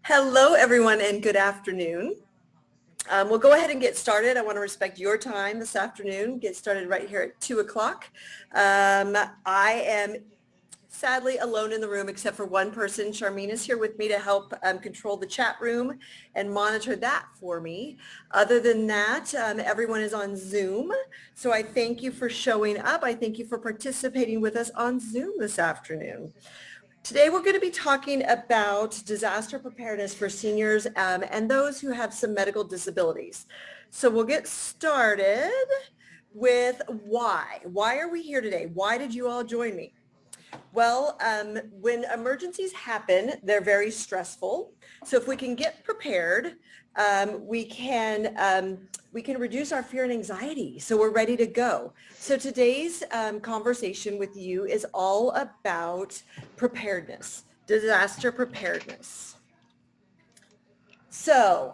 Hello, everyone, and good afternoon. We'll go ahead and get started. I want to respect your time this afternoon. Get started right here at 2 o'clock. I am sadly alone in the room except for one person. Charmaine is here with me to help control the chat room and monitor that for me. Other than that, everyone is on Zoom. So I thank you for showing up. I thank you for participating with us on Zoom this afternoon. Today, we're going to be talking about disaster preparedness for seniors and those who have some medical disabilities. So we'll get started with why. Why are we here today? Why did you all join me? Well, when emergencies happen, they're very stressful. So if we can get prepared, we can reduce our fear and anxiety. So we're ready to go. So today's conversation with you is all about preparedness, disaster preparedness. So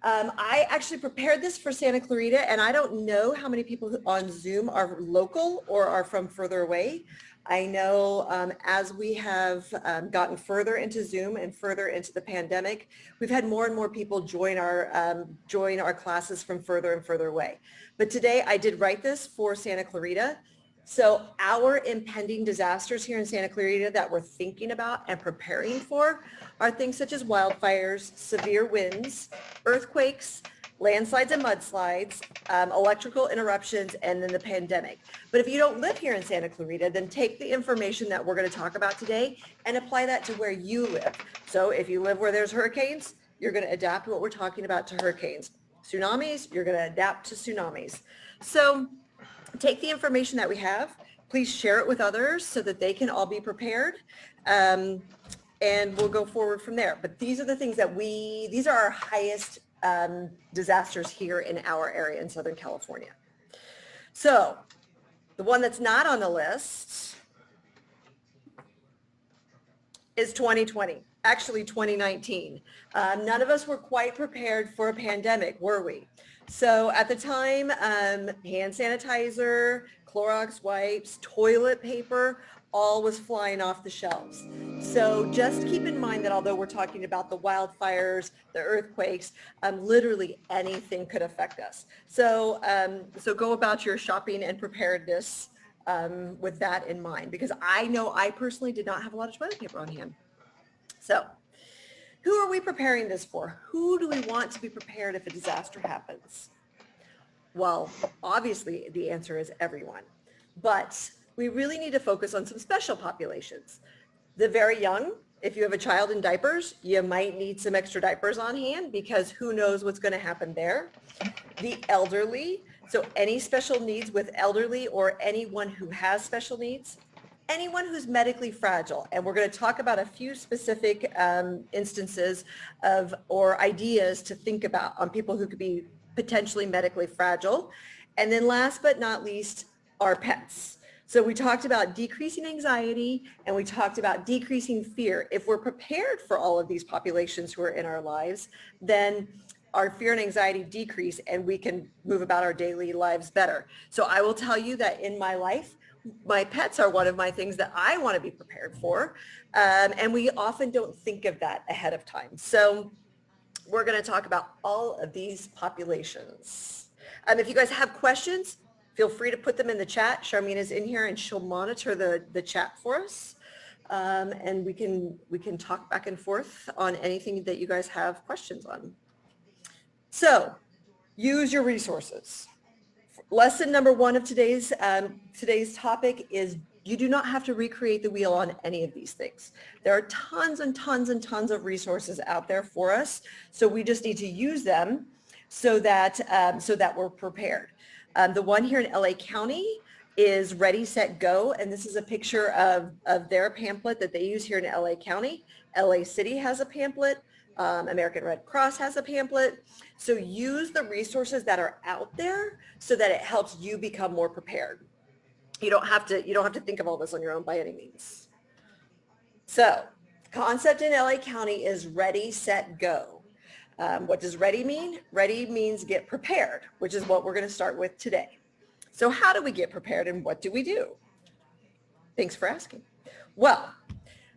I actually prepared this for Santa Clarita, and I don't know how many people on Zoom are local or are from further away. I know as we have gotten further into Zoom and further into the pandemic, we've had more and more people join our classes from further and further away. But today I did write this for Santa Clarita. So our impending disasters here in Santa Clarita that we're thinking about and preparing for are things such as wildfires, severe winds, earthquakes, landslides and mudslides, electrical interruptions, and then the pandemic. But if you don't live here in Santa Clarita, then take the information that we're going to talk about today and apply that to where you live. So if you live where there's hurricanes, you're going to adapt what we're talking about to hurricanes. Tsunamis, you're going to adapt to tsunamis. So take the information that we have, please share it with others so that they can all be prepared. And we'll go forward from there. But these are the things that these are our highest disasters here in our area in Southern California. So the one that's not on the list is 2020, actually 2019. None of us were quite prepared for a pandemic, were we? So at the time, hand sanitizer, Clorox wipes, toilet paper, all was flying off the shelves. So just keep in mind that although we're talking about the wildfires, the earthquakes, literally anything could affect us. So, so go about your shopping and preparedness with that in mind, because I know I personally did not have a lot of toilet paper on hand. So who are we preparing this for? Who do we want to be prepared if a disaster happens? Well, obviously the answer is everyone, but we really need to focus on some special populations. The very young, if you have a child in diapers, you might need some extra diapers on hand because who knows what's going to happen there. The elderly, so any special needs with elderly or anyone who has special needs. Anyone who's medically fragile, and we're going to talk about a few specific instances of or ideas to think about on people who could be potentially medically fragile. And then last but not least, our pets. So we talked about decreasing anxiety and we talked about decreasing fear. If we're prepared for all of these populations who are in our lives, then our fear and anxiety decrease and we can move about our daily lives better. So I will tell you that in my life, my pets are one of my things that I want to be prepared for. And we often don't think of that ahead of time. So we're going to talk about all of these populations. If you guys have questions, feel free to put them in the chat. Charmaine is in here and she'll monitor the chat for us. And we can talk back and forth on anything that you guys have questions on. So use your resources. Lesson number one of today's topic is you do not have to recreate the wheel on any of these things. There are tons and tons and tons of resources out there for us. So we just need to use them so that we're prepared. The one here in LA County is Ready, Set, Go. And this is a picture of their pamphlet that they use here in LA County. LA City has a pamphlet. American Red Cross has a pamphlet. So use the resources that are out there so that it helps you become more prepared. You don't have to think of all this on your own by any means. So concept in LA County is Ready, Set, Go. What does ready mean? Ready means get prepared, which is what we're going to start with today. So how do we get prepared and what do we do? Thanks for asking. Well,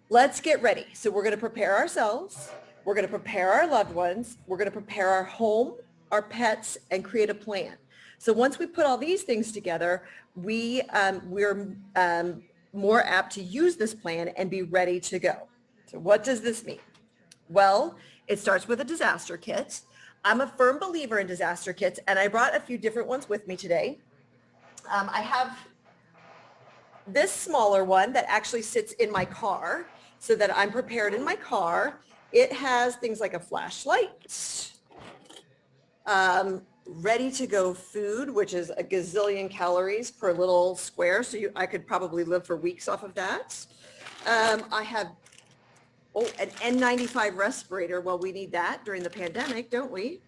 let's get ready. So we're going to prepare ourselves. We're going to prepare our loved ones. We're going to prepare our home, our pets, and create a plan. So once we put all these things together, we're more apt to use this plan and be ready to go. So what does this mean? Well, it starts with a disaster kit. I'm a firm believer in disaster kits, and I brought a few different ones with me today. I have this smaller one that actually sits in my car so that I'm prepared in my car. It has things like a flashlight, ready to go food, which is a gazillion calories per little square. So I could probably live for weeks off of that. I have an N95 respirator. Well, we need that during the pandemic, don't we?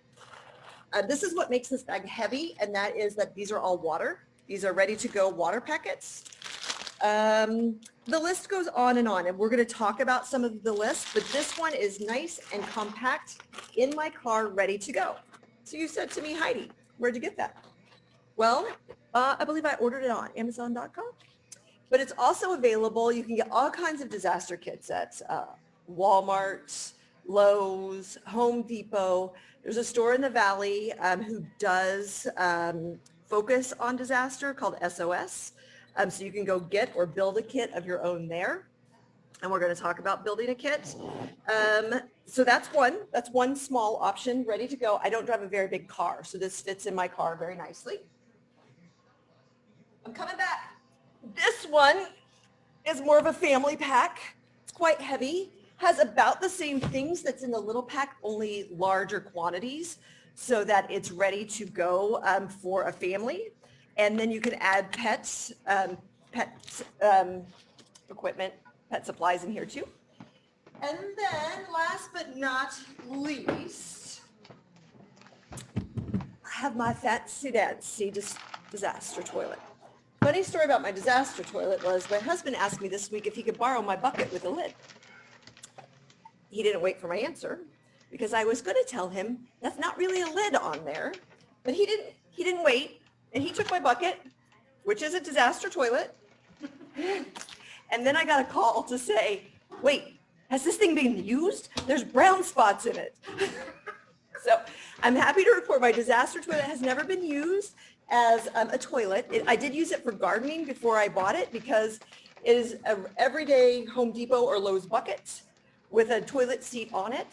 This is what makes this bag heavy, and that is that these are all water. These are ready to go water packets. The list goes on, and we're going to talk about some of the lists, but this one is nice and compact in my car, ready to go. So you said to me, Heidi, where'd you get that? Well, I believe I ordered it on Amazon.com, but it's also available. You can get all kinds of disaster kits at Walmart, Lowe's, Home Depot. There's a store in the Valley who does focus on disaster called SOS. So you can go get or build a kit of your own there. And we're going to talk about building a kit. So that's one small option ready to go. I don't drive a very big car, so this fits in my car very nicely. I'm coming back. This one is more of a family pack. It's quite heavy, has about the same things that's in the little pack, only larger quantities, so that it's ready to go for a family. And then you can add pets, equipment, pet supplies in here too. And then last but not least, I have my fancy disaster toilet. Funny story about my disaster toilet was my husband asked me this week if he could borrow my bucket with a lid. He didn't wait for my answer because I was going to tell him that's not really a lid on there, but he didn't wait. And he took my bucket, which is a disaster toilet. And then I got a call to say, wait, has this thing been used? There's brown spots in it. So I'm happy to report my disaster toilet has never been used as a toilet. I did use it for gardening before I bought it because it is an everyday Home Depot or Lowe's bucket with a toilet seat on it.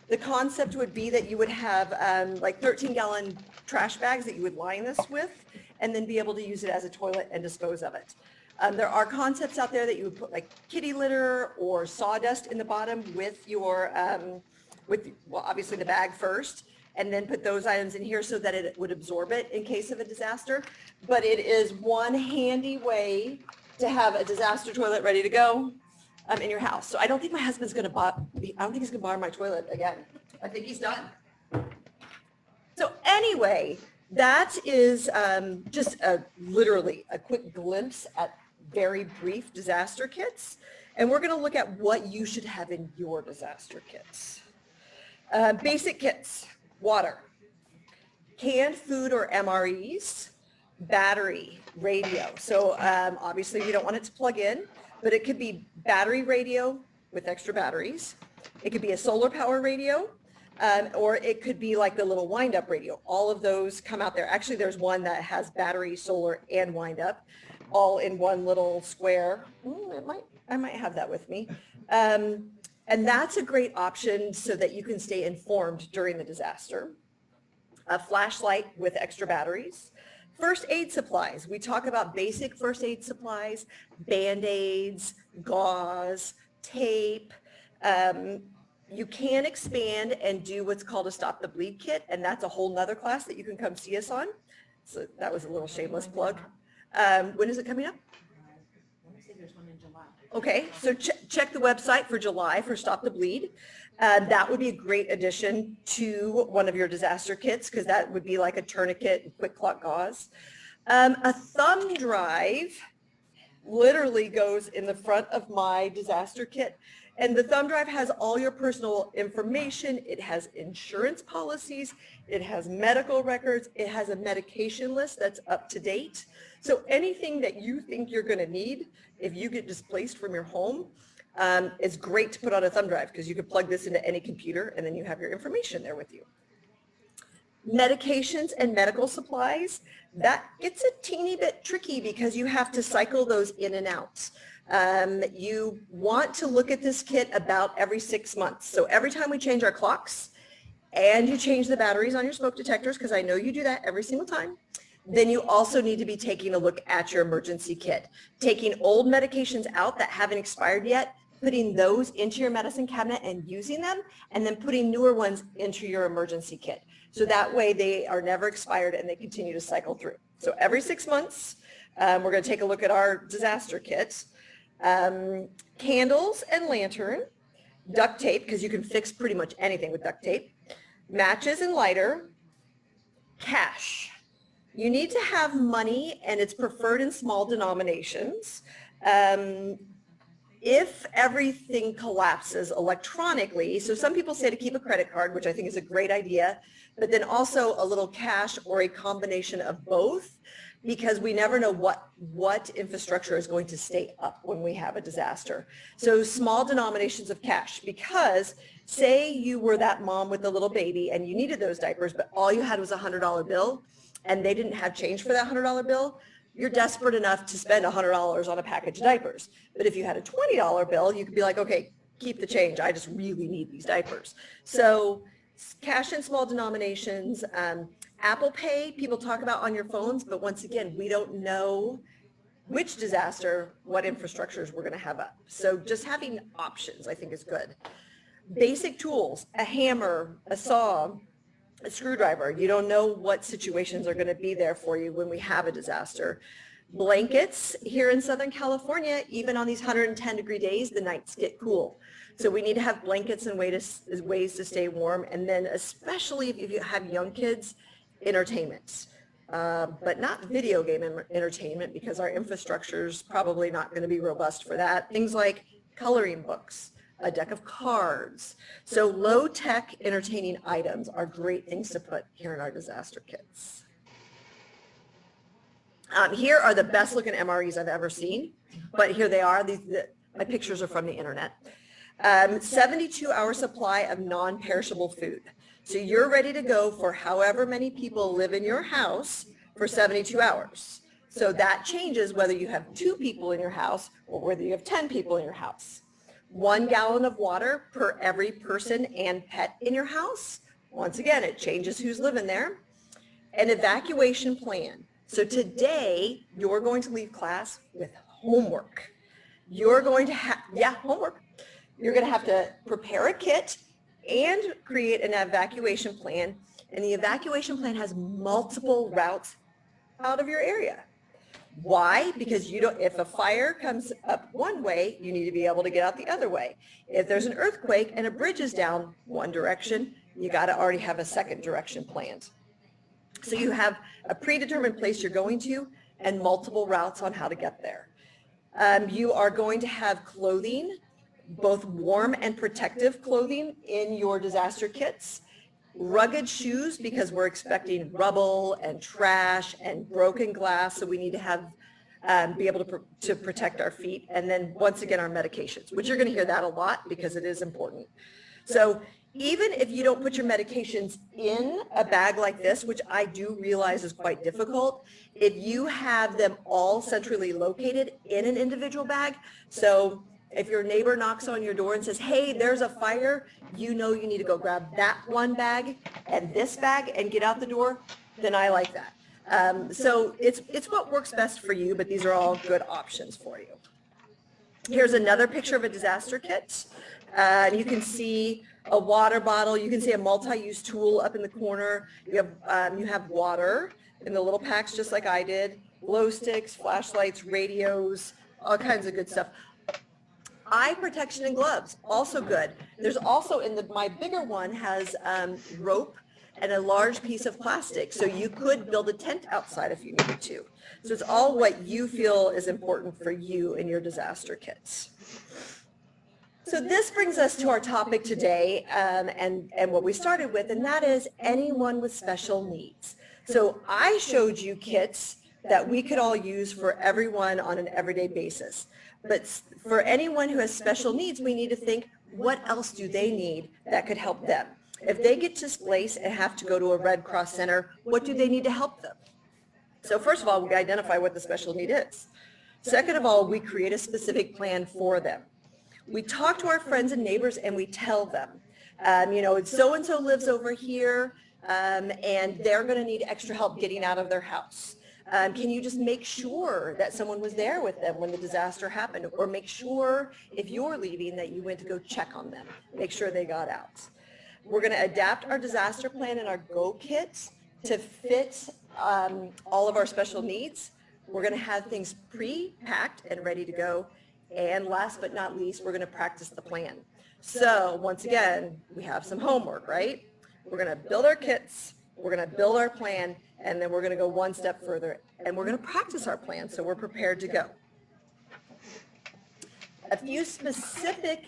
The concept would be that you would have like 13-gallon trash bags that you would line this with and then be able to use it as a toilet and dispose of it. There are concepts out there that you would put like kitty litter or sawdust in the bottom with your, well, obviously the bag first, and then put those items in here so that it would absorb it in case of a disaster. But it is one handy way to have a disaster toilet ready to go in your house. So I don't think my husband's going to I don't think he's going to borrow my toilet again. I think he's done. So anyway, that is just literally a quick glimpse at very brief disaster kits. And we're going to look at what you should have in your disaster kits. Basic kits, water, canned food or MREs, battery, radio. So obviously we don't want it to plug in, but it could be battery radio with extra batteries. It could be a solar power radio, or it could be like the little wind-up radio. All of those come out there. Actually, there's one that has battery, solar, and wind-up all in one little square. I might have that with me. And that's a great option so that you can stay informed during the disaster. A flashlight with extra batteries. First aid supplies. We talk about basic first aid supplies, Band-Aids, gauze, tape. You can expand and do what's called a Stop the Bleed kit, and that's a whole nother class that you can come see us on. So that was a little shameless plug. When is it coming up? I want to say there's one in July. Okay, so check the website for July for Stop the Bleed. That would be a great addition to one of your disaster kits because that would be like a tourniquet and quick clot gauze. A thumb drive literally goes in the front of my disaster kit. And the thumb drive has all your personal information. It has insurance policies. It has medical records. It has a medication list that's up to date. So anything that you think you're going to need if you get displaced from your home, It's great to put on a thumb drive because you can plug this into any computer and then you have your information there with you. Medications and medical supplies, that gets a teeny bit tricky because you have to cycle those in and out. You want to look at this kit about every 6 months. So every time we change our clocks and you change the batteries on your smoke detectors, because I know you do that every single time, then you also need to be taking a look at your emergency kit, taking old medications out that haven't expired yet, putting those into your medicine cabinet and using them, and then putting newer ones into your emergency kit. So that way they are never expired and they continue to cycle through. So every 6 months, we're going to take a look at our disaster kits. Candles and lantern, duct tape, because you can fix pretty much anything with duct tape, matches and lighter, cash. You need to have money, and it's preferred in small denominations. If everything collapses electronically, so some people say to keep a credit card, which I think is a great idea, but then also a little cash or a combination of both, because we never know what infrastructure is going to stay up when we have a disaster. So small denominations of cash, because say you were that mom with the little baby and you needed those diapers, but all you had was a $100 bill and they didn't have change for that $100 bill, you're desperate enough to spend $100 on a package of diapers. But if you had a $20 bill, you could be like, okay, keep the change. I just really need these diapers. So cash in small denominations. Apple Pay, people talk about on your phones, but once again, we don't know which disaster, what infrastructures we're going to have up. So just having options, I think, is good. Basic tools, a hammer, a saw, a screwdriver. You don't know what situations are going to be there for you when we have a disaster. Blankets here in Southern California, even on these 110-degree days, the nights get cool. So we need to have blankets and ways to stay warm. And then especially if you have young kids, entertainment. But not video game entertainment, because our infrastructure is probably not going to be robust for that. Things like coloring books, a deck of cards. So low-tech entertaining items are great things to put here in our disaster kits. Here are the best looking MREs I've ever seen, but here they are. My pictures are from the internet. 72-hour supply of non-perishable food. So you're ready to go for however many people live in your house for 72 hours. So that changes whether you have 2 people in your house or whether you have 10 people in your house. 1 gallon of water per every person and pet in your house. Once again, it changes who's living there. An evacuation plan. So today, you're going to leave class with homework. You're going to have, homework. You're going to have to prepare a kit and create an evacuation plan. And the evacuation plan has multiple routes out of your area. Why? Because if a fire comes up one way, you need to be able to get out the other way. If there's an earthquake and a bridge is down one direction, you got to already have a second direction planned. So you have a predetermined place you're going to and multiple routes on how to get there. You are going to have clothing, both warm and protective clothing in your disaster kits. Rugged shoes, because we're expecting rubble and trash and broken glass, so we need to have be able to protect our feet. And then once again, our medications, which you're going to hear that a lot because it is important. So even if you don't put your medications in a bag like this, which I do realize is quite difficult, if you have them all centrally located in an individual bag, so if your neighbor knocks on your door and says, hey, there's a fire, you know you need to go grab that one bag and this bag and get out the door, then I like that. So it's what works best for you, but these are all good options for you. Here's another picture of a disaster kit. You can see a water bottle. You can see a multi-use tool up in the corner. You have water in the little packs, just like I did, glow sticks, flashlights, radios, all kinds of good stuff. Eye protection and gloves, also good. There's also my bigger one has rope and a large piece of plastic, so you could build a tent outside if you needed to. So it's all what you feel is important for you in your disaster kits. So this brings us to our topic today, and what we started with, and that is anyone with special needs. So I showed you kits that we could all use for everyone on an everyday basis. But for anyone who has special needs, we need to think, what else do they need that could help them? If they get displaced and have to go to a Red Cross center, what do they need to help them? So first of all, we identify what the special need is. Second of all, we create a specific plan for them. We talk to our friends and neighbors and we tell them, so-and-so lives over here and they're going to need extra help getting out of their house. Can you just make sure that someone was there with them when the disaster happened, or make sure if you're leaving that you went to go check on them, make sure they got out. We're going to adapt our disaster plan and our Go Kit to fit all of our special needs. We're going to have things pre-packed and ready to go. And last but not least, we're going to practice the plan. So once again, we have some homework, right? We're going to build our kits, we're going to build our plan, and then we're going to go one step further, and we're going to practice our plan so we're prepared to go. A few specific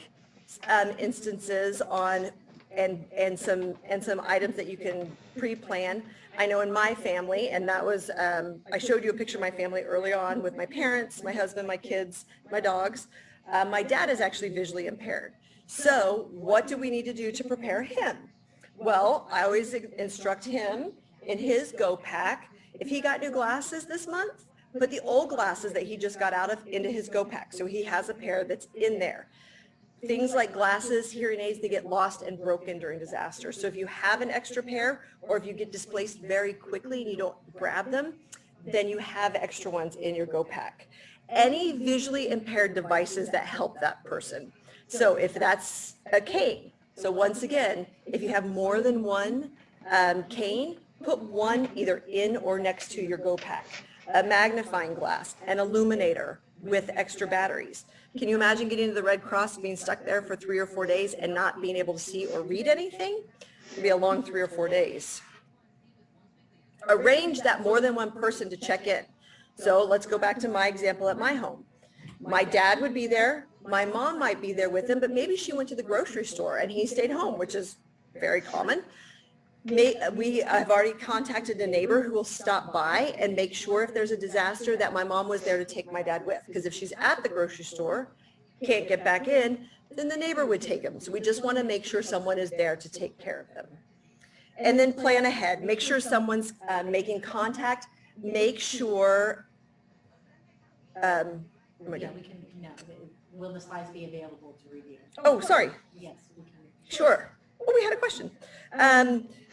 instances on and some items that you can pre-plan. I know in my family, and that was, I showed you a picture of my family early on with my parents, my husband, my kids, my dogs. My dad is actually visually impaired. So what do we need to do to prepare him? Well, I always instruct him in his Go Pack, if he got new glasses this month, put the old glasses that he just got out of into his Go Pack. So he has a pair that's in there. Things like glasses, hearing aids, they get lost and broken during disasters. So if you have an extra pair, or if you get displaced very quickly and you don't grab them, then you have extra ones in your Go Pack. Any visually impaired devices that help that person. So if that's a cane, so once again, if you have more than one cane, put one either in or next to your Go Pack. A magnifying glass, an illuminator with extra batteries. Can you imagine getting to the Red Cross, being stuck there for 3 or 4 days and not being able to see or read anything? It'd be a long 3 or 4 days. Arrange that more than one person to check in. So let's go back to my example at my home. My dad would be there. My mom might be there with him, but maybe she went to the grocery store and he stayed home, which is very common. I've already contacted a neighbor who will stop by and make sure if there's a disaster that my mom was there to take my dad with. Because if she's at the grocery store, can't get back in, then the neighbor would take him. So we just want to make sure someone is there to take care of them. And then plan ahead. Make sure someone's making contact. Make sure. Yeah, we can, will the slides be available to review? Oh, sorry. Yes, we can. Sure. Oh, we had a question.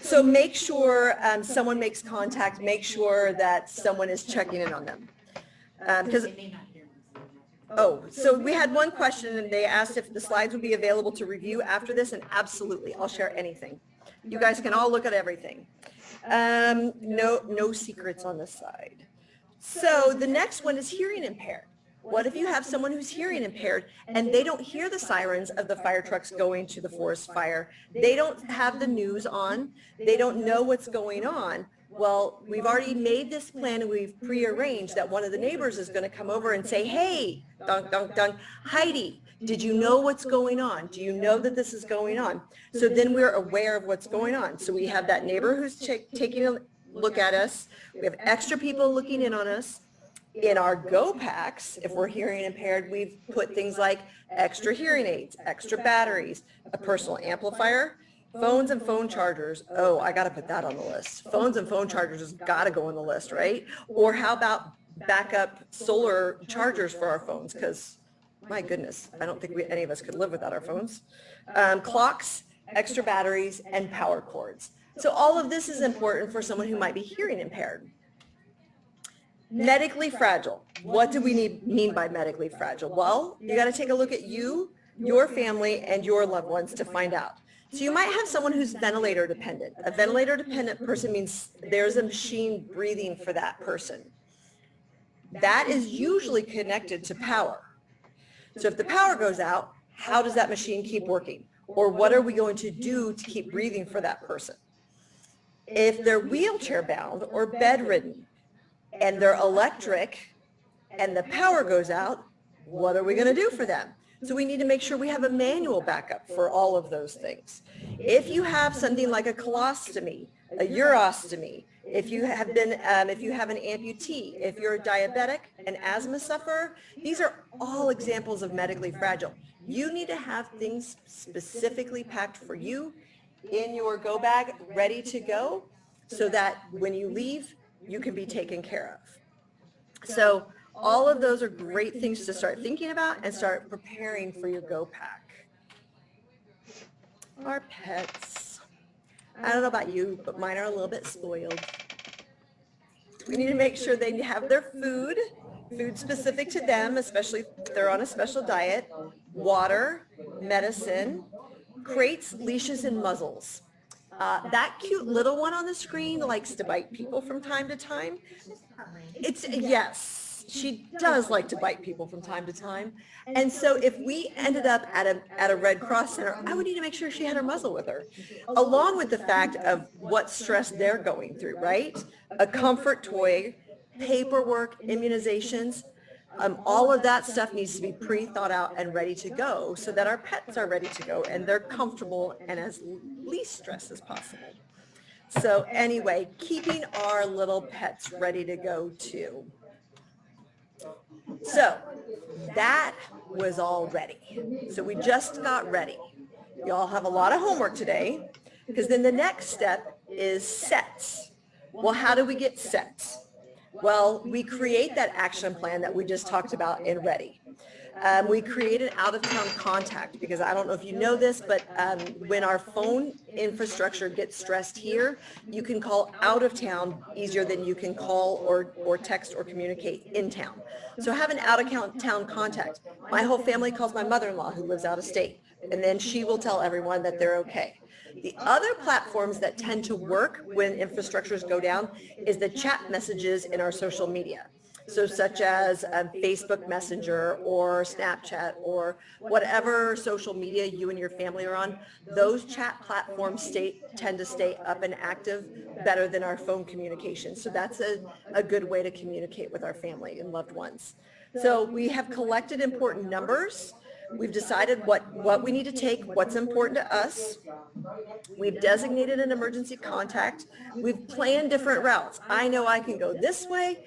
So make sure someone makes contact. Make sure that someone is checking in on them. Because They may not hear me. oh, so we had one question and they asked if the slides would be available to review after this, and absolutely, I'll share anything. You guys can all look at everything. No secrets on this side. So the next one is hearing impaired. What if you have someone who's hearing impaired and they don't hear the sirens of the fire trucks going to the forest fire? They don't have the news on. They don't know what's going on. Well, we've already made this plan and we've prearranged that one of the neighbors is going to come over and say, hey, dunk, dunk, dunk, Heidi, did you know what's going on? Do you know that this is going on? So then we're aware of what's going on. So we have that neighbor who's taking a look at us. We have extra people looking in on us. In our Go Packs, if we're hearing impaired, we've put things like extra hearing aids, extra batteries, a personal amplifier, phones and phone chargers. Oh, I got to put that on the list. Phones and phone chargers has got to go on the list, right? Or how about backup solar chargers for our phones? Because my goodness, I don't think any of us could live without our phones. Clocks, extra batteries, and power cords. So all of this is important for someone who might be hearing impaired. Medically fragile. What do we mean by medically fragile? Well, you got to take a look at you, your family, and your loved ones to find out. So you might have someone who's ventilator dependent. A ventilator dependent person means there's a machine breathing for that person. That is usually connected to power. So if the power goes out, how does that machine keep working? Or what are we going to do to keep breathing for that person? If they're wheelchair bound or bedridden, and they're electric and the power goes out, what are we going to do for them? So we need to make sure we have a manual backup for all of those things. If you have something like a colostomy, a urostomy, if you have if you have an amputee, if you're a diabetic, an asthma sufferer, these are all examples of medically fragile. You need to have things specifically packed for you in your go bag, ready to go, so that when you leave, you can be taken care of. So all of those are great things to start thinking about and start preparing for your go pack. Our pets. I don't know about you, but mine are a little bit spoiled. We need to make sure they have their food specific to them, especially if they're on a special diet, water, medicine, crates, leashes, and muzzles. That cute little one on the screen likes to bite people from time to time. Yes, she does like to bite people from time to time. And so if we ended up at a Red Cross center, I would need to make sure she had her muzzle with her, along with the fact of what stress they're going through, right? A comfort toy, paperwork, immunizations, all of that stuff needs to be pre-thought out and ready to go so that our pets are ready to go and they're comfortable and as least stress as possible. So anyway, keeping our little pets ready to go too. So that was all ready. So we just got ready. Y'all have a lot of homework today because then the next step is sets. Well, how do we get sets? Well, we create that action plan that we just talked about in Ready. We create an out-of-town contact because I don't know if you know this, but when our phone infrastructure gets stressed here, you can call out of town easier than you can call or text or communicate in town. So have an out-of-town contact. My whole family calls my mother-in-law who lives out of state, and then she will tell everyone that they're okay. The other platforms that tend to work when infrastructures go down is the chat messages in our social media. So such as Facebook Messenger or Snapchat or whatever social media you and your family are on, those chat platforms tend to stay up and active better than our phone communication. So that's a good way to communicate with our family and loved ones. So we have collected important numbers. We've decided what we need to take, what's important to us. We've designated an emergency contact. We've planned different routes. I know I can go this way,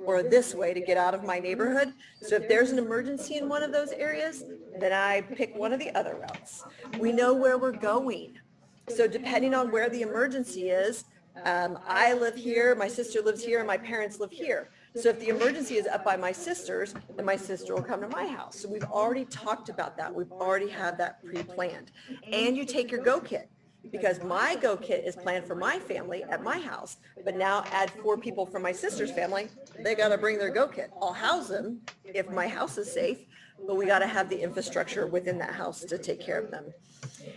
or this way to get out of my neighborhood. So if there's an emergency in one of those areas, then I pick one of the other routes. We know where we're going. So depending on where the emergency is, I live here, my sister lives here, and my parents live here. So if the emergency is up by my sister's, then my sister will come to my house. So we've already talked about that. We've already had that pre-planned. And you take your go kit because my go kit is planned for my family at my house. But now add 4 people from my sister's family, they got to bring their go kit. I'll house them if my house is safe, but we got to have the infrastructure within that house to take care of them.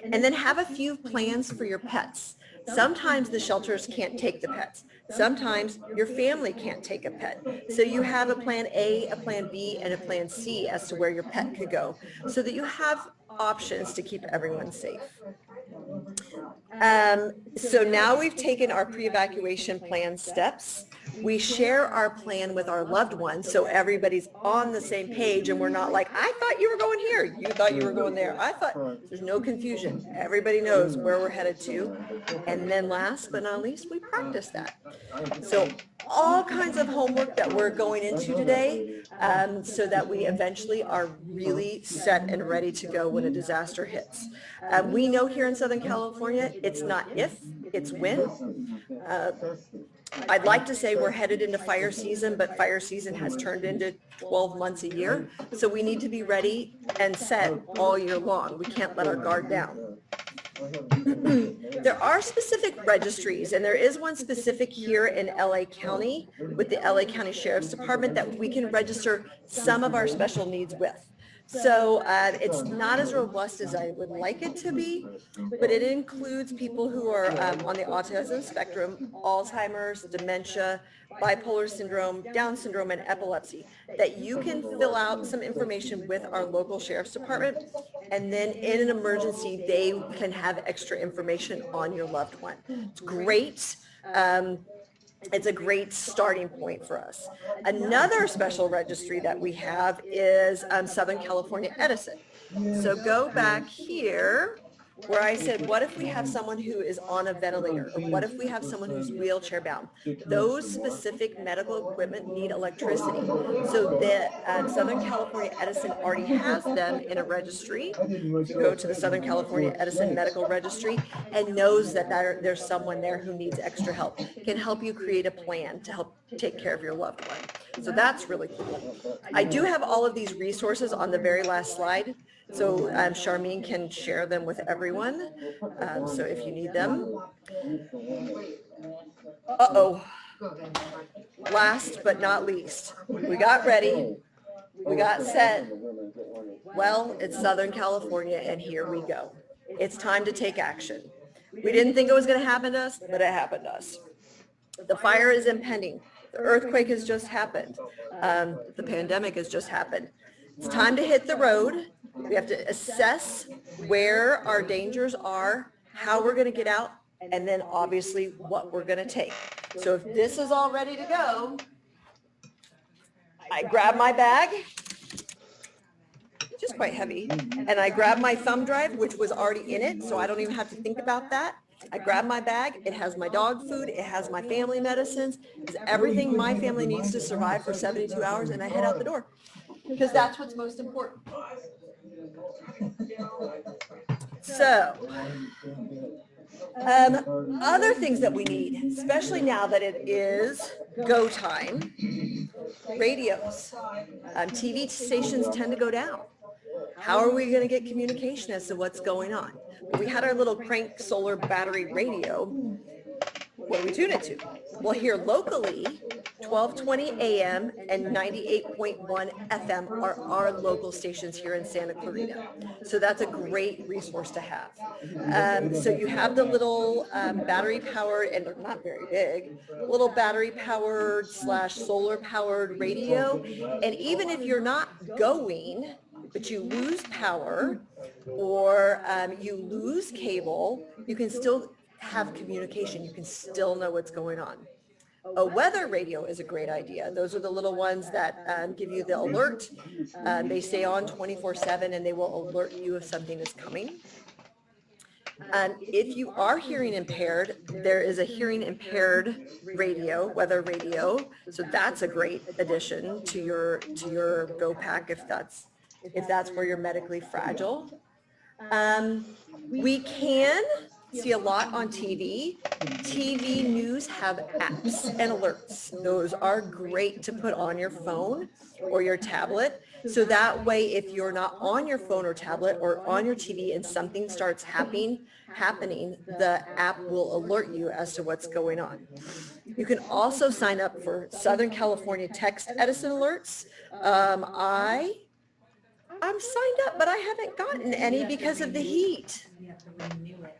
And then have a few plans for your pets. Sometimes the shelters can't take the pets. Sometimes your family can't take a pet. So you have a plan A, a plan B, and a plan C as to where your pet could go so that you have options to keep everyone safe. So now we've taken our pre-evacuation plan steps. We share our plan with our loved ones so everybody's on the same page and we're not like, I thought you were going here, you thought you were going there. I thought there's no confusion. Everybody knows where we're headed to. And then last but not least, we practice that. So all kinds of homework that we're going into today so that we eventually are really set and ready to go when a disaster hits. We know here in Southern California, it's not if, it's when. I'd like to say we're headed into fire season, but fire season has turned into 12 months a year. So we need to be ready and set all year long. We can't let our guard down. There are specific registries, and there is one specific here in LA County with the LA County Sheriff's Department that we can register some of our special needs with. So it's not as robust as I would like it to be, but it includes people who are on the autism spectrum, Alzheimer's, dementia, bipolar syndrome, Down syndrome, and epilepsy, that you can fill out some information with our local sheriff's department, and then in an emergency, they can have extra information on your loved one. It's great. It's a great starting point for us. Another special registry that we have is Southern California Edison. So go back here. where I said, what if we have someone who is on a ventilator? Or what if we have someone who's wheelchair bound? Those specific medical equipment need electricity. So the Southern California Edison already has them in a registry. If you go to the Southern California Edison Medical Registry and knows that there's someone there who needs extra help, can help you create a plan to help take care of your loved one. So that's really cool. I do have all of these resources on the very last slide. So Charmaine can share them with everyone. So if you need them. Uh-oh. Last but not least, we got ready. We got set. Well, it's Southern California, and here we go. It's time to take action. We didn't think it was going to happen to us, but it happened to us. The fire is impending. The earthquake has just happened. The pandemic has just happened. It's time to hit the road. We have to assess where our dangers are, how we're going to get out, and then obviously what we're going to take. So if this is all ready to go, I grab my bag, which is quite heavy, and I grab my thumb drive, which was already in it, so I don't even have to think about that. I grab my bag, it has my dog food, it has my family medicines, it's everything my family needs to survive for 72 hours, and I head out the door, because that's what's most important. So, other things that we need, especially now that it is go time, radios. TV stations tend to go down. How are we going to get communication as to what's going on? Well, we had our little crank solar battery radio. What do we tune it to? Well, here locally, 1220 AM and 98.1 FM are our local stations here in Santa Clarita. So that's a great resource to have. So you have the little battery powered, and they're not very big, little battery powered / solar powered radio. And even if you're not going, but you lose power or you lose cable, you can still have communication. You can still know what's going on. A weather radio is a great idea. Those are the little ones that give you the alert. They stay on 24/7 and they will alert you if something is coming. If you are hearing impaired, there is a hearing impaired radio, weather radio. So that's a great addition to your Go Pack if that's where you're medically fragile. We can see a lot on TV. TV news have apps and alerts. Those are great to put on your phone or your tablet. So that way, if you're not on your phone or tablet or on your TV and something starts happening, the app will alert you as to what's going on. You can also sign up for Southern California Text Edison alerts. I'm signed up, but I haven't gotten any because of the heat. You have to renew it.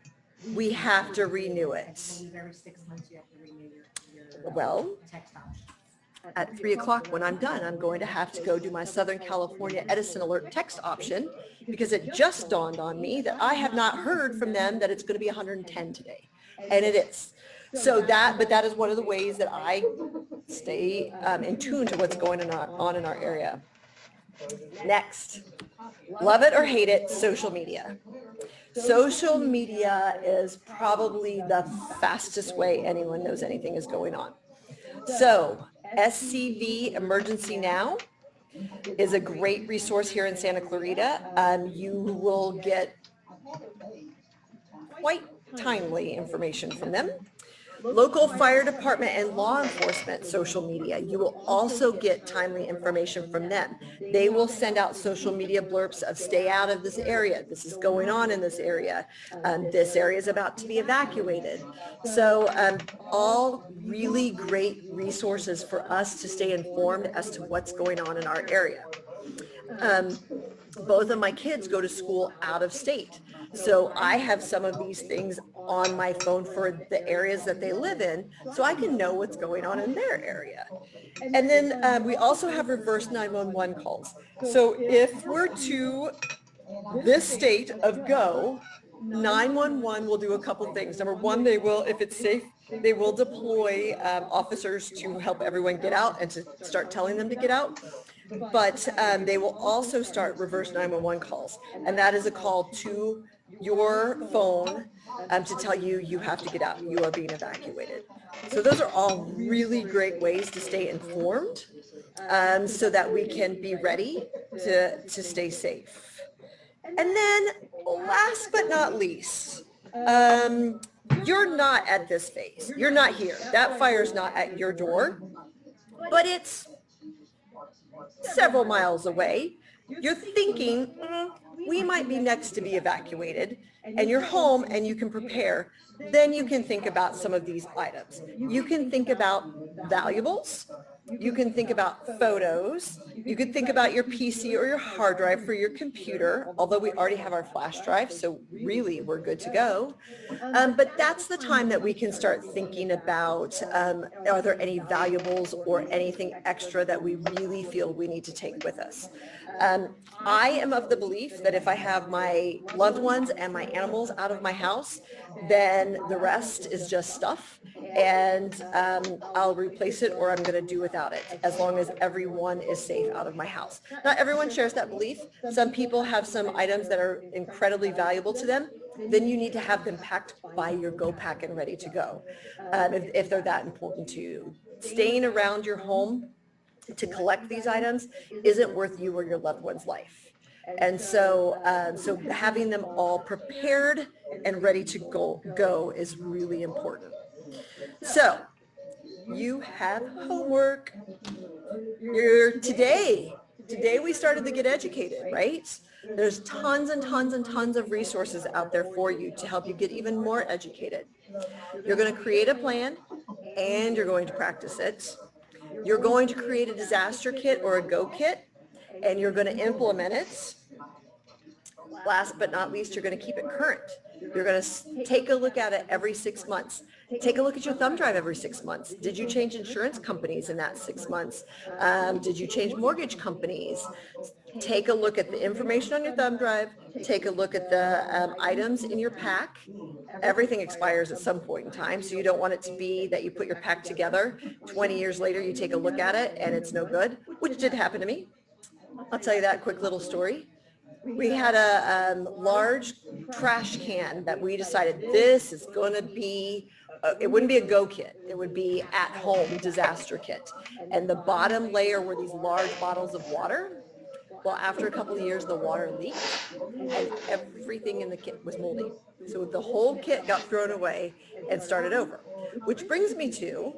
We have to renew it. I believe every 6 months you have to renew your Well, text option. at 3 o'clock when I'm done, I'm going to have to go do my Southern California Edison Alert text option because it just dawned on me that I have not heard from them that it's going to be 110 today. And it is. So that is one of the ways that I stay in tune to what's going on in our area. Next, love it or hate it, social media. Social media is probably the fastest way anyone knows anything is going on. So SCV Emergency Now is a great resource here in Santa Clarita. You will get quite timely information from them. Local fire department and law enforcement social media. You will also get timely information from them. They will send out social media blurbs of stay out of this area. This is going on in this area. This area is about to be evacuated. So all really great resources for us to stay informed as to what's going on in our area. Both of my kids go to school out of state. So I have some of these things on my phone for the areas that they live in, so I can know what's going on in their area. And then we also have reverse 911 calls. So if we're to this state of go, 911 will do a couple things. Number one, they will, if it's safe, they will deploy officers to help everyone get out and to start telling them to get out. But they will also start reverse 911 calls, and that is a call to your phone to tell you you have to get out, you are being evacuated. So those are all really great ways to stay informed so that we can be ready to stay safe. And then last but not least, you're not at this phase. You're not here. That fire's not at your door, but it's several miles away. You're thinking, we might be next to be evacuated, and you're home and you can prepare. Then you can think about some of these items. You can think about valuables. You can think about photos. You could think about your PC or your hard drive for your computer, although we already have our flash drive, so really we're good to go. But that's the time that we can start thinking about, are there any valuables or anything extra that we really feel we need to take with us? I am of the belief that if I have my loved ones and my animals out of my house, then the rest is just stuff, and I'll replace it or I'm going to do without it as long as everyone is safe out of my house. Not everyone shares that belief. Some people have some items that are incredibly valuable to them. Then you need to have them packed by your go pack and ready to go if they're that important to you. Staying around your home to collect these items isn't worth you or your loved one's life. And so, so having them all prepared and ready to go is really important. So you have homework. Today we started to get educated, right? There's tons and tons and tons of resources out there for you to help you get even more educated. You're going to create a plan and you're going to practice it. You're going to create a disaster kit or a go kit, and you're going to implement it. Last but not least, you're going to keep it current. You're going to take a look at it every 6 months. Take a look at your thumb drive every 6 months. Did you change insurance companies in that 6 months? Did you change mortgage companies? Take a look at the information on your thumb drive. Take a look at the items in your pack. Everything expires at some point in time, so you don't want it to be that you put your pack together. 20 years later, you take a look at it and it's no good, which did happen to me. I'll tell you that quick little story. We had a large trash can that we decided this is going to be, it wouldn't be a go kit. It would be at home disaster kit. And the bottom layer were these large bottles of water. Well, after a couple of years, the water leaked and everything in the kit was moldy. So the whole kit got thrown away and started over, which brings me to,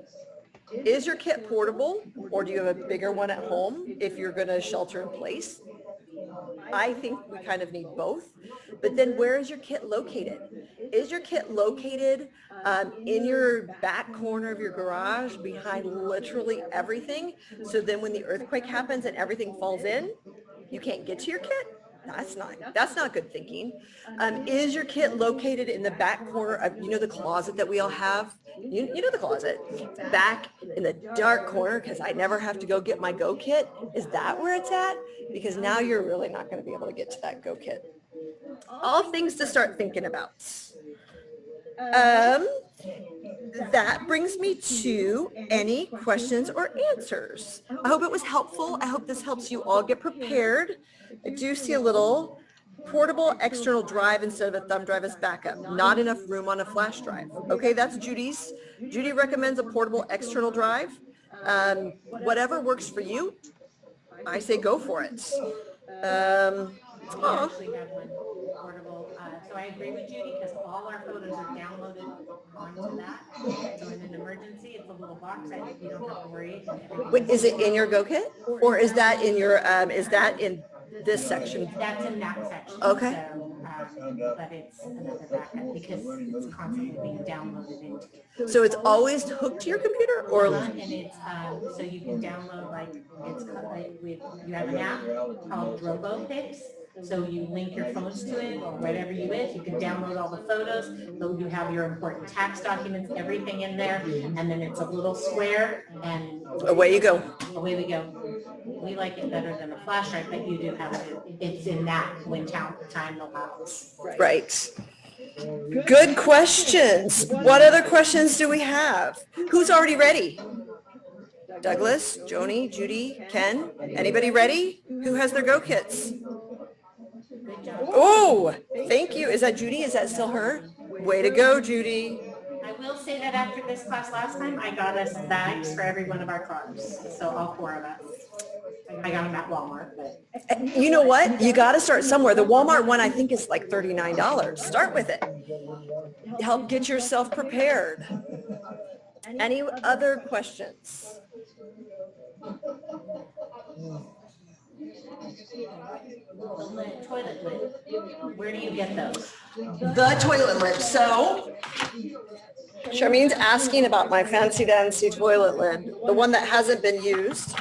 is your kit portable or do you have a bigger one at home if you're going to shelter in place? I think we kind of need both, but then where is your kit located? Is your kit located in your back corner of your garage behind literally everything? So then when the earthquake happens and everything falls in, you can't get to your kit? That's not good thinking. Is your kit located in the back corner of, the closet that we all have? You know the closet, back in the dark corner, because I never have to go get my go kit. Is that where it's at? Because now you're really not going to be able to get to that go kit. All things to start thinking about. That brings me to any questions or answers. I hope it was helpful. I hope this helps you all get prepared. I do see a little portable external drive instead of a thumb drive as backup. Not enough room on a flash drive. Okay, that's Judy's. Judy recommends a portable external drive. Whatever works for you, I say go for it. We actually have one portable. So I agree with Judy because all our photos are downloaded onto that. So in an emergency, it's a little box that you don't have to worry. Wait, is it in your go kit or is that in your is that in this section? That's in that section. Okay. So, but it's another backup because it's constantly being downloaded into it. So it's always hooked to your computer, or and it's so you can download you have an app called DroboPix. So you link your phones to it or whatever you is. You can download all the photos. So you have your important tax documents, everything in there, and then it's a little square, and away you go. Away we go. We like it better than a flash drive, but you do have it. It's in that when time allows. Right. Good questions. What other questions do we have? Who's already ready? Douglas, Joni, Judy, Ken, anybody ready? Who has their go kits? Good Oh, thank you. Is that Judy? Is that still her? Way to go, Judy. I will say that after this class last time, I got us bags for every one of our cars. So all 4 of us. I got them at Walmart, but. You know what? You got to start somewhere. The Walmart one, I think, is like $39. Start with it. Help get yourself prepared. Any other questions? The lid, toilet lid. Where do you get those? The toilet lid. So Charmine's asking about my fancy dancy toilet lid, the one that hasn't been used.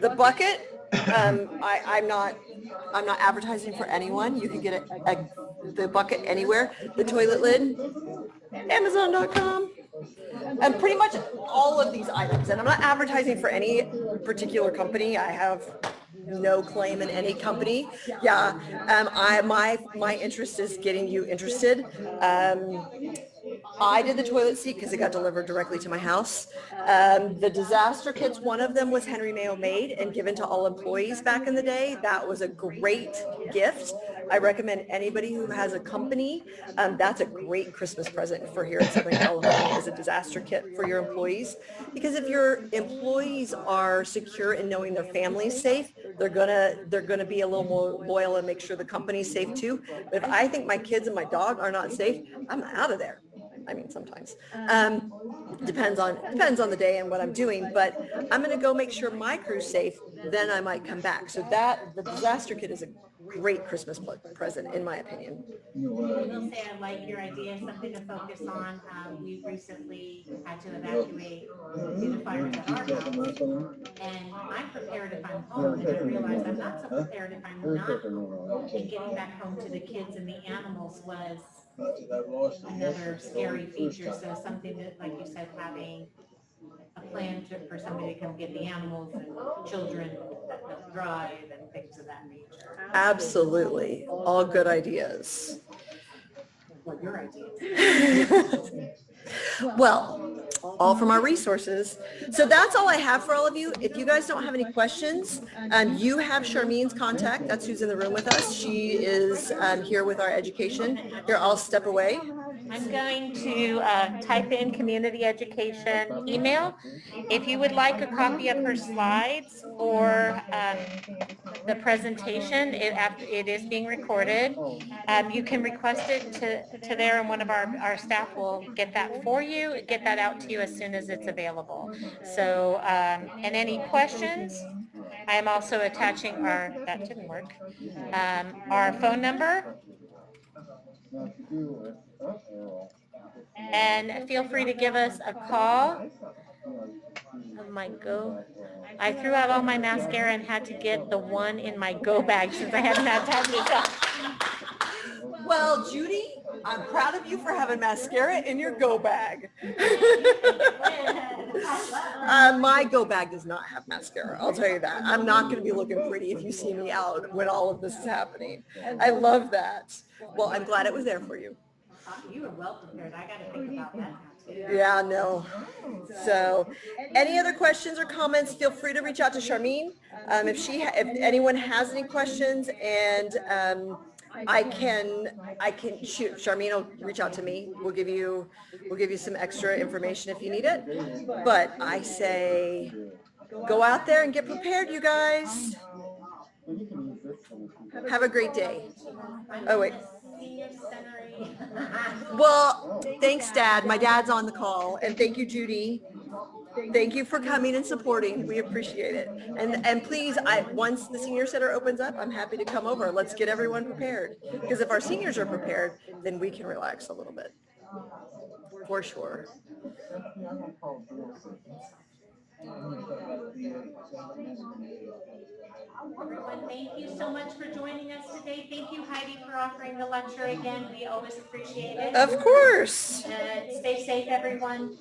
The bucket, I'm not advertising for anyone. You can get the bucket anywhere. The toilet lid, Amazon.com. And pretty much all of these items. And I'm not advertising for any particular company. I have no claim in any company. Yeah, my interest is getting you interested. I did the toilet seat because it got delivered directly to my house. The disaster kits, one of them was Henry Mayo made and given to all employees back in the day. That was a great gift. I recommend anybody who has a company, that's a great Christmas present for here in Southern California, is a disaster kit for your employees. Because if your employees are secure in knowing their family's safe, they're gonna be a little more loyal and make sure the company's safe too. But if I think my kids and my dog are not safe, I'm out of there. I mean, sometimes. Depends on the day and what I'm doing, but I'm going to go make sure my crew's safe, then I might come back. So the disaster kit is a great Christmas present, in my opinion. I will say I like your idea, something to focus on. We recently had to evacuate due to fires at our house, and I'm prepared if I'm home, and I realize I'm not so prepared if I'm not home. And getting back home to the kids and the animals was another scary feature. So something that, like you said, having a plan for somebody to come get the animals and children that don't drive and things of that nature. Absolutely. All good ideas. What your ideas? Well, all from our resources. So that's all I have for all of you. If you guys don't have any questions, you have Charmine's contact. That's who's in the room with us. She is here with our education. Here, I'll step away. I'm going to type in community education email. If you would like a copy of her slides or the presentation, it is being recorded. You can request it to there, and one of our staff will get that for you, get that out to you as soon as it's available. So, and any questions, I am also attaching that didn't work, our phone number. And feel free to give us a call. Oh my I threw out all my mascara and had to get the one in my go bag since I hadn't had time to go. Well, Judy, I'm proud of you for having mascara in your go bag. My go bag does not have mascara. I'll tell you that. I'm not going to be looking pretty if you see me out when all of this is happening. I love that. Well, I'm glad it was there for you. You were well prepared. I got to think about that now too. Yeah, no. So any other questions or comments, feel free to reach out to Charmine. If anyone has any questions, and I can shoot, Charmine will reach out to me. We'll give you some extra information if you need it. But I say go out there and get prepared, you guys. Have a great day. Oh, wait. Well, thanks, Dad. My dad's on the call. And thank you, Judy. Thank you for coming and supporting. We appreciate it. And please, once the senior center opens up, I'm happy to come over. Let's get everyone prepared. Because if our seniors are prepared, then we can relax a little bit. For sure. Everyone, thank you so much for joining us today. Thank you, Heidi, for offering the lecture again. We always appreciate it. Of course. Stay safe, everyone.